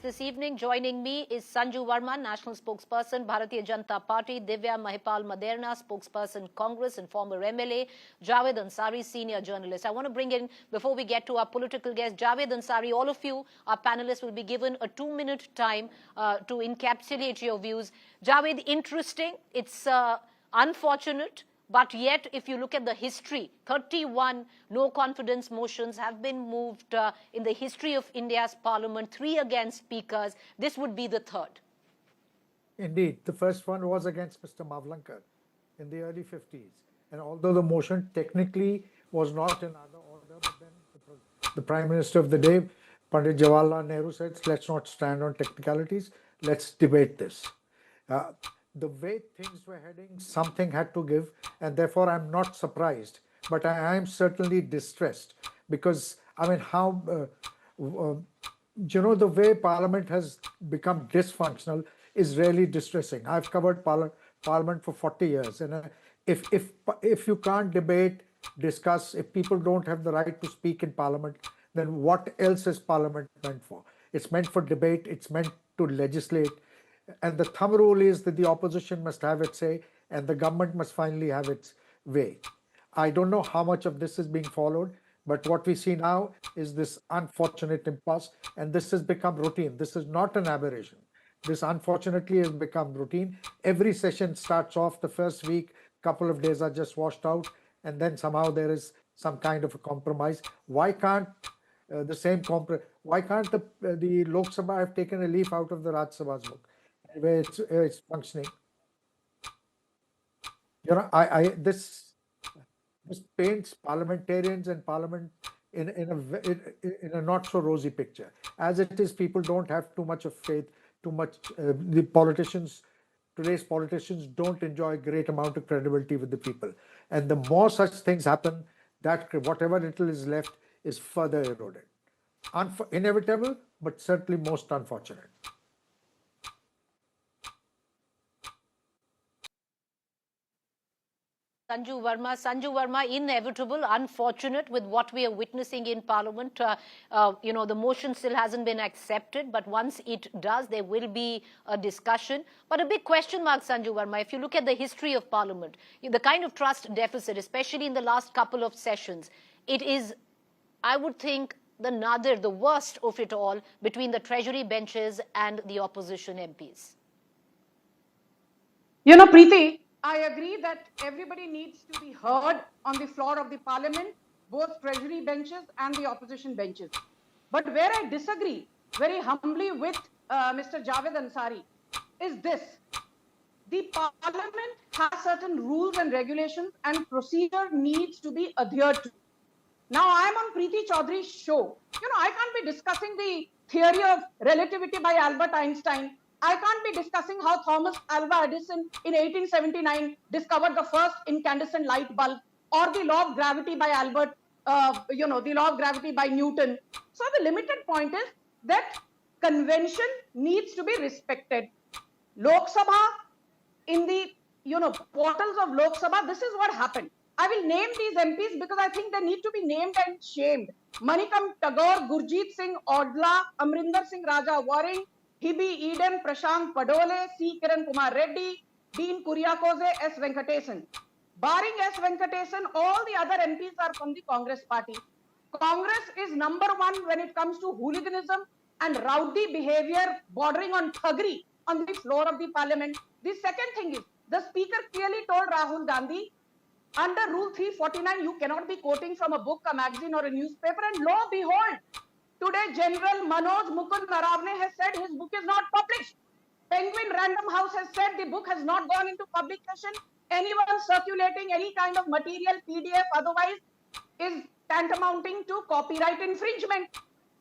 This evening, joining me is Sanju Verma, National Spokesperson, Bharatiya Janata Party, Divya Mahipal Maderna, Spokesperson, Congress and former MLA, Javed Ansari, Senior Journalist. I want to bring in, before we get to our political guest, Javed Ansari. All of you, our panelists, will be given a 2-minute time to encapsulate your views. Javed, interesting. It's unfortunate. But yet, if you look at the history, 31 no-confidence motions have been moved in the history of India's parliament, 3 against speakers. This would be the third. Indeed. The first one was against Mr. Mavlankar in the early 50s. And although the motion technically was not in other order, but then the Prime Minister of the day, Pandit Jawaharlal Nehru, said, let's not stand on technicalities, let's debate this. The way things were heading, something had to give, and therefore I'm not surprised, but I am certainly distressed because, I mean, the way Parliament has become dysfunctional is really distressing. I've covered Parliament for 40 years, and if you can't debate, discuss, if people don't have the right to speak in Parliament, then what else is Parliament meant for? It's meant for debate, it's meant to legislate. And the thumb rule is that the opposition must have its say and the government must finally have its way. I don't know how much of this is being followed, but what we see now is this unfortunate impasse, and this has become routine. This is not an aberration. This unfortunately has become routine. Every session starts off the first week, couple of days are just washed out, and then somehow there is some kind of a compromise. Why can't why can't the Lok Sabha have taken a leaf out of the Raj Sabha's book, where it's functioning? You know, this paints parliamentarians and parliament in a not so rosy picture. As it is, people don't have too much of faith, today's politicians don't enjoy a great amount of credibility with the people. And the more such things happen, that whatever little is left is further eroded. Inevitable, but certainly most unfortunate. Sanju Verma, inevitable, unfortunate with what we are witnessing in Parliament. The motion still hasn't been accepted, but once it does, there will be a discussion. But a big question mark, Sanju Verma, if you look at the history of Parliament, the kind of trust deficit, especially in the last couple of sessions, it is, I would think, the worst of it all between the Treasury benches and the opposition MPs. You know, Preeti, I agree that everybody needs to be heard on the floor of the parliament, both Treasury benches and the opposition benches. But where I disagree very humbly with Mr. Javed Ansari is this. The parliament has certain rules and regulations and procedure needs to be adhered to. Now, I'm on Preeti Chaudhary's show. You know, I can't be discussing the theory of relativity by Albert Einstein. I can't be discussing how Thomas Alva Edison in 1879 discovered the first incandescent light bulb, or the law of gravity by the law of gravity by Newton. So the limited point is that convention needs to be respected. Lok Sabha, in the portals of Lok Sabha, this is what happened. I will name these MPs because I think they need to be named and shamed. Manikam Tagore, Gurjeet Singh Audla, Amrinder Singh Raja Waring, Hibi Eden, Prashant Padole, C. Kiran Kumar Reddy, Dean Kuriakose, S. Venkatesan. Barring S. Venkatesan, all the other MPs are from the Congress party. Congress is number one when it comes to hooliganism and rowdy behavior bordering on thuggery on the floor of the parliament. The second thing is, the speaker clearly told Rahul Gandhi, under Rule 349, you cannot be quoting from a book, a magazine or a newspaper, and lo and behold, today, General Manoj Mukund Naravne has said his book is not published. Penguin Random House has said the book has not gone into publication. Anyone circulating any kind of material, PDF, otherwise, is tantamounting to copyright infringement.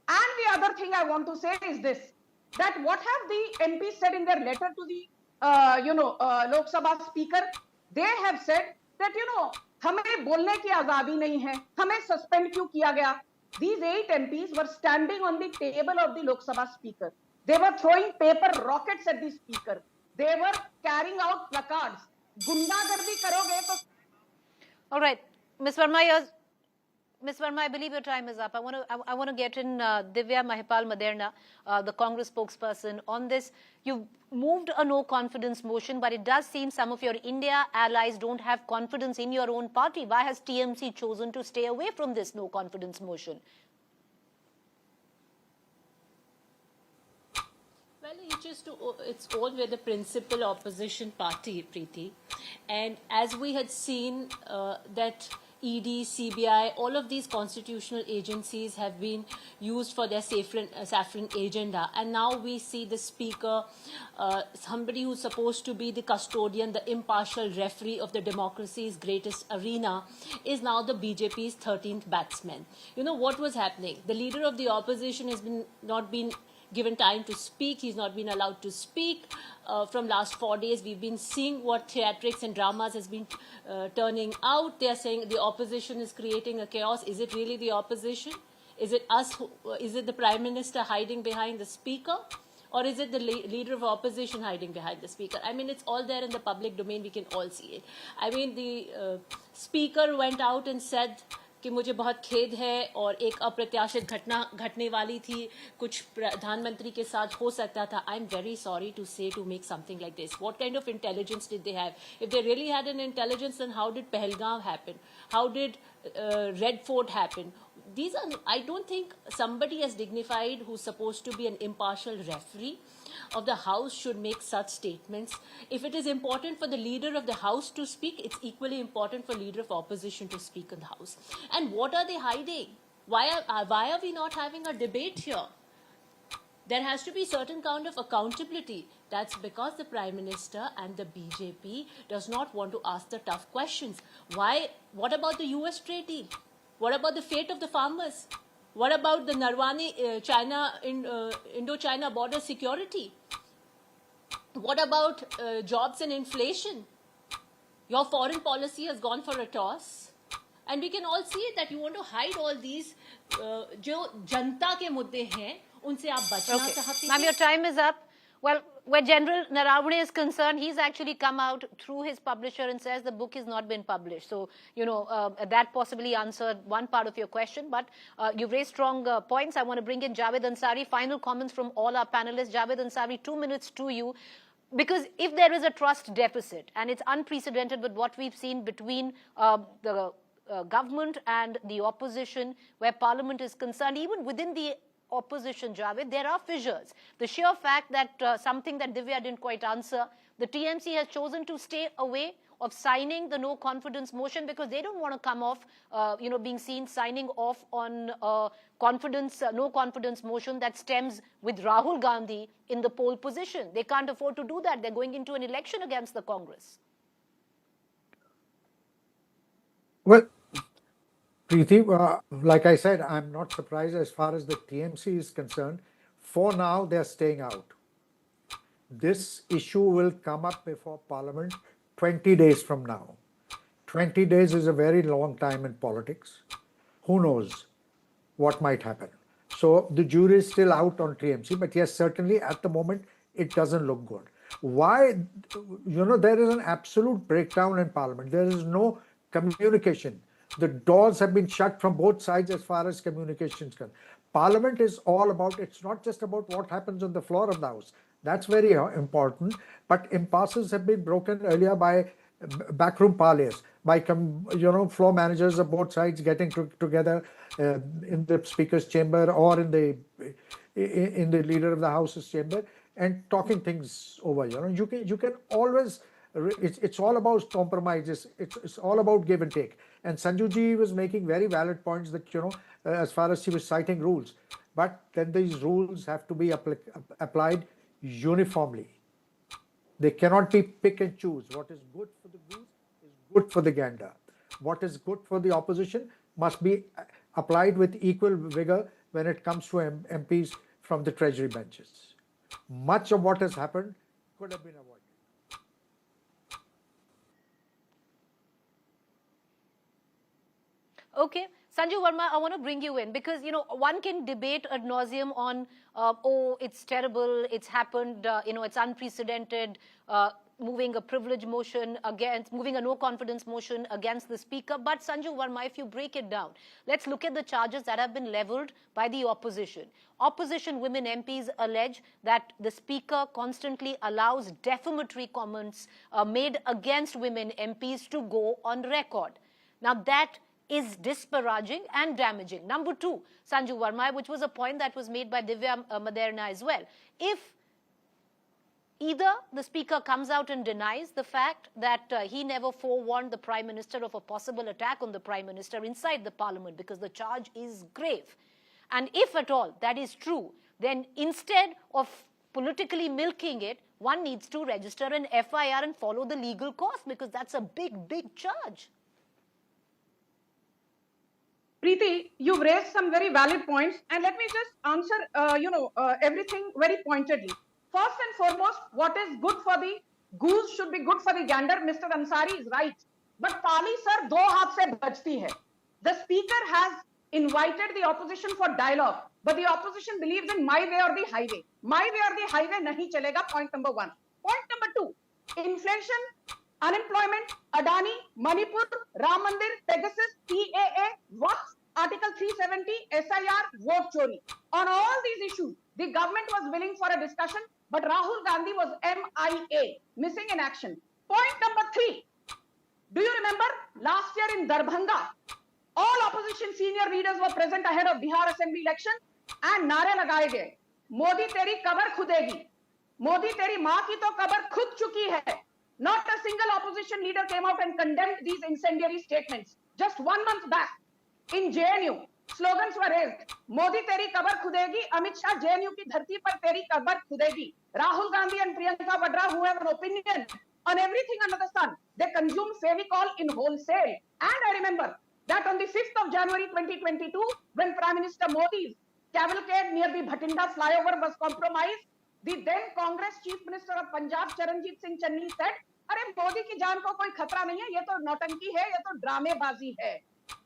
And the other thing I want to say is this, that what have the MPs said in their letter to the, Lok Sabha speaker? They have said that, हमें बोलने की आजादी नहीं है, हमें suspend क्यों किया गया? These 8 MPs were standing on the table of the Lok Sabha speaker. They were throwing paper rockets at the speaker. They were carrying out placards. Gundagardi karoge to... All right, Ms. Verma, Ms. Verma, I believe your time is up. I want to get in Divya Mahipal Maderna, the Congress spokesperson, on this. You've moved a no confidence motion, but it does seem some of your India allies don't have confidence in your own party. Why has TMC chosen to stay away from this no confidence motion? Well, it's all with the principal opposition party, Preeti. And as we had seen that ED, CBI, all of these constitutional agencies have been used for their saffron agenda. And now we see the speaker, somebody who's supposed to be the custodian, the impartial referee of the democracy's greatest arena, is now the BJP's 13th batsman. You know what was happening? The leader of the opposition has not been given time to speak. He's not been allowed to speak. From last 4 days, we've been seeing what theatrics and dramas has been turning out. They're saying the opposition is creating a chaos. Is it really the opposition? Is it us? Is it the Prime Minister hiding behind the speaker? Or is it the leader of opposition hiding behind the speaker? I mean, it's all there in the public domain. We can all see it. I mean, the speaker went out and said कि मुझे बहुत खेद है और एक अप्रत्याशित घटना घटने वाली थी, कुछ प्रधानमंत्री के साथ हो सकता था. I am very sorry to say to make something like this. What kind of intelligence did they have? If they really had an intelligence, then how did Pahalgam happen? How did Red Fort happen? These are, I don't think somebody as dignified who's supposed to be an impartial referee of the House should make such statements. If it is important for the leader of the House to speak, it's equally important for leader of opposition to speak in the House. And what are they hiding? Why are we not having a debate here? There has to be certain kind of accountability. That's because the Prime Minister and the BJP does not want to ask the tough questions. Why? What about the US trade deal? What about the fate of the farmers? What about the Narwani Indo-China border security? What about jobs and inflation? Your foreign policy has gone for a toss. And we can all see it that you want to hide all these जो जनता के मुद्दे हैं, उनसे आप बचना चाहते हैं. Ma'am, your time is up. Well, where General Naravane is concerned, he's actually come out through his publisher and says the book has not been published. So, you know, that possibly answered one part of your question. But you've raised strong points. I want to bring in Javed Ansari. Final comments from all our panelists. Javed Ansari, 2 minutes to you. Because if there is a trust deficit, and it's unprecedented with what we've seen between the government and the opposition, where Parliament is concerned, even within the opposition, Javed, there are fissures. The sheer fact that something that Divya didn't quite answer, the TMC has chosen to stay away of signing the no confidence motion because they don't want to come off, being seen signing off on no confidence motion that stems with Rahul Gandhi in the pole position. They can't afford to do that. They're going into an election against the Congress. Well, Preeti, like I said, I'm not surprised as far as the TMC is concerned. For now, they're staying out. This issue will come up before Parliament 20 days from now. 20 days is a very long time in politics. Who knows what might happen? So the jury is still out on TMC, but yes, certainly at the moment, it doesn't look good. Why? There is an absolute breakdown in Parliament. There is no communication. The doors have been shut from both sides as far as communication is concerned. Parliament is all about, it's not just about what happens on the floor of the House. That's very important. But impasses have been broken earlier by backroom parleys, by floor managers of both sides getting together in the Speaker's chamber or in the Leader of the House's chamber and talking things over. You can always. It's all about compromises. It's all about give and take. And Sanju ji was making very valid points that, as far as she was citing rules. But then these rules have to be applied uniformly. They cannot be pick and choose. What is good for the goose is good for the gander. What is good for the opposition must be applied with equal vigor when it comes to MPs from the Treasury benches. Much of what has happened could have been avoided. Okay. Sanju Verma, I want to bring you in because, one can debate ad nauseum on, it's terrible, it's happened, it's unprecedented. moving a privilege motion against, moving a no confidence motion against the speaker. But Sanju Verma, if you break it down, let's look at the charges that have been leveled by the opposition. Opposition women MPs allege that the speaker constantly allows defamatory comments made against women MPs to go on record. Now that is disparaging and damaging. Number two, Sanju Verma, which was a point that was made by Divya Maderna as well. If either the speaker comes out and denies the fact that he never forewarned the Prime Minister of a possible attack on the Prime Minister inside the Parliament, because the charge is grave. And if at all that is true, then instead of politically milking it, one needs to register an FIR and follow the legal course, because that's a big, big charge. Preeti, you've raised some very valid points, and let me just answer, everything very pointedly. First and foremost, what is good for the goose should be good for the gander. Mr. Ansari is right. But Pali, sir, do haath se bajti hai. The speaker has invited the opposition for dialogue, but the opposition believes in my way or the highway. My way or the highway nahi chalega, point number one. Point number two, inflation, unemployment, Adani, Manipur, Ram Mandir, Pegasus, PAA, Waqf, Article 370, SIR, vote chori. On all these issues, the government was willing for a discussion, but Rahul Gandhi was MIA, missing in action. Point number three, do you remember last year in Darbhanga, all opposition senior leaders were present ahead of Bihar Assembly election and naare lagaye gaye. Modi teri kabar khudegi. Modi teri maa ki to kabar khud chuki hai. Not a single opposition leader came out and condemned these incendiary statements. Just 1 month back, in JNU, slogans were raised. Modi teri kabar khudegi, Amit Shah JNU ki dharti par teri kabar khudegi. Rahul Gandhi and Priyanka Vadra, who have an opinion on everything under the sun, they consume Fevicol in wholesale. And I remember that on the 5th of January 2022, when Prime Minister Modi's cavalcade near the Bhatinda flyover was compromised, the then Congress Chief Minister of Punjab, Charanjit Singh Channi, said, अरे मोदी की जान को कोई खतरा नहीं है, ये तो नौटंकी है, ये तो ड्रामेबाजी है.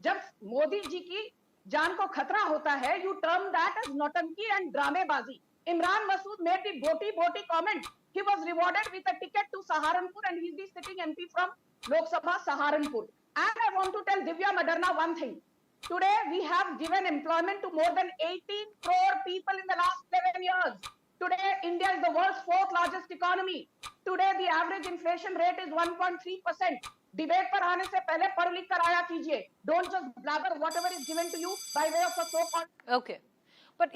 जब मोदी जी की जान को खतरा होता है, you term that as नौटंकी and ड्रामेबाजी. Imran Masood made the boti comment. He was rewarded with a ticket to Saharanpur and he's the sitting MP from Lok Sabha Saharanpur. And I want to tell Divya Maderna one thing. Today we have given employment to more than 18 crore people in the last 11 years. Today, India is the world's 4th largest economy. Today, the average inflation rate is 1.3%. Debate पर आने से पहले पढ़ लिख कर आया कीजिए. Don't just blabber whatever is given to you by way of a so-called. Okay. But,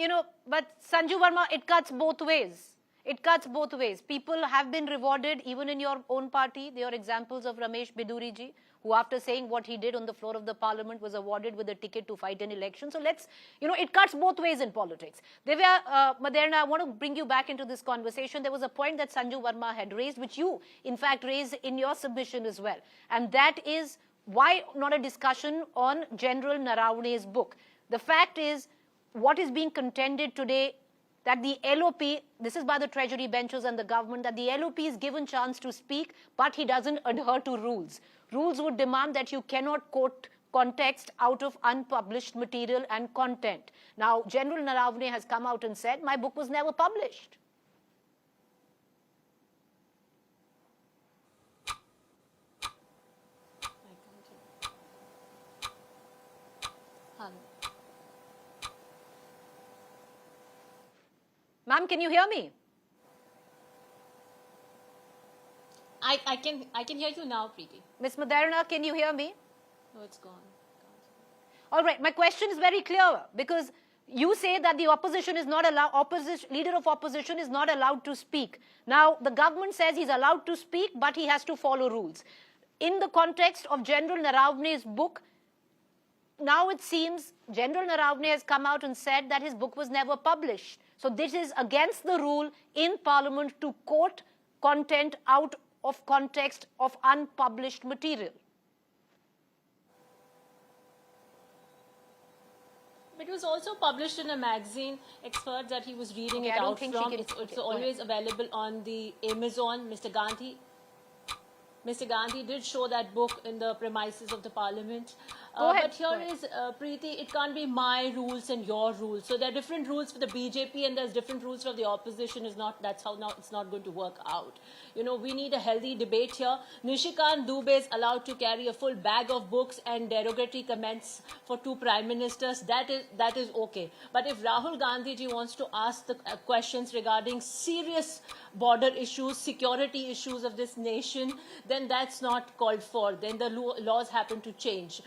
but Sanju Verma, it cuts both ways. It cuts both ways. People have been rewarded, even in your own party. There are examples of Ramesh Biduri ji, who after saying what he did on the floor of the parliament was awarded with a ticket to fight an election. So let's, it cuts both ways in politics. Divya Maderna, I want to bring you back into this conversation. There was a point that Sanju Verma had raised, which you, in fact, raised in your submission as well. And that is, why not a discussion on General Narawane's book? The fact is, what is being contended today, that the LOP, this is by the Treasury benches and the government, that the LOP is given chance to speak, but he doesn't adhere to rules. Rules would demand that you cannot quote context out of unpublished material and content. Now, General Narawane has come out and said, my book was never published. Ma'am, can you hear me? I can hear you now, Preeti. Ms. Maderna, can you hear me? No, it's gone. All right, my question is very clear, because you say that the opposition is not allowed, leader of opposition is not allowed to speak. Now, the government says he's allowed to speak, but he has to follow rules. In the context of General Narawane's book, now it seems General Narawane has come out and said that his book was never published. So this is against the rule in Parliament to quote content out of context of unpublished material. It was also published in a magazine, excerpt that he was reading Okay, it I don't out think from. she can- It's okay, go always available on the Amazon, Mr. Gandhi. Mr. Gandhi did show that book in the premises of the parliament. Go ahead, But here go ahead. is, Preeti, it can't be my rules and your rules. So there are different rules for the BJP and there's different rules for the opposition. That's how now it's not going to work out. You know, we need a healthy debate here. Nishikant Dubey is allowed to carry a full bag of books and derogatory comments for 2 prime ministers. That is okay. But if Rahul Gandhi ji wants to ask the questions regarding serious border issues, security issues of this nation, then that's not called for. Then the laws happen to change.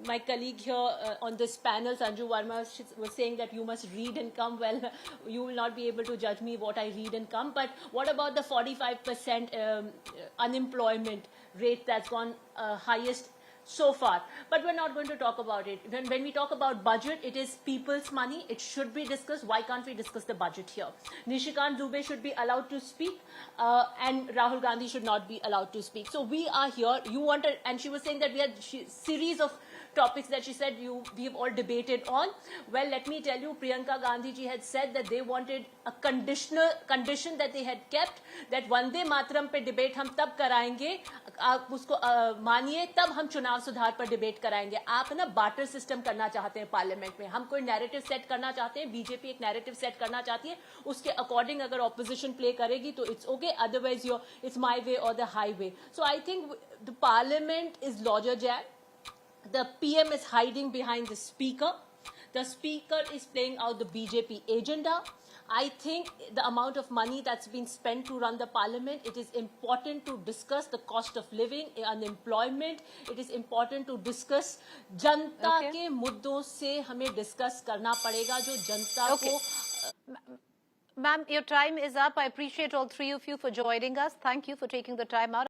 My colleague here on this panel, Sanju Verma, was saying that you must read and come. Well, you will not be able to judge me what I read and come. But what about the 45% unemployment rate that's gone highest so far? But we're not going to talk about it. When we talk about budget, it is people's money. It should be discussed. Why can't we discuss the budget here? Nishikant Dubey should be allowed to speak, and Rahul Gandhi should not be allowed to speak. So we are here. You wanted, and she was saying that we had series of topics that she said we have all debated on. Well, let me tell you, Priyanka Gandhi ji had said that they wanted a condition that they had kept, that Vande Mataram pe debate hum tab karayenge, आप उसको मानिए तब हम चुनाव सुधार पर debate कराएंगे. आप ना बार्टर सिस्टम करना चाहते हैं पार्लियामेंट में. हम कोई नैरेटिव सेट करना चाहते हैं, बीजेपी एक नैरेटिव सेट करना चाहती है, उसके अकॉर्डिंग अगर ऑपोजिशन प्ले करेगी तो it's okay, otherwise it's my way or the highway. So I think the parliament is lodger jack. The PM is hiding behind the speaker. The speaker is playing out the BJP agenda. I think the amount of money that's been spent to run the parliament, it is important to discuss the cost of living, unemployment. It is important to discuss जनता के मुद्दों से हमें discuss करना पड़ेगा जो जनता को. Ma'am, your time is up. I appreciate all 3 of you for joining us. Thank you for taking the time out.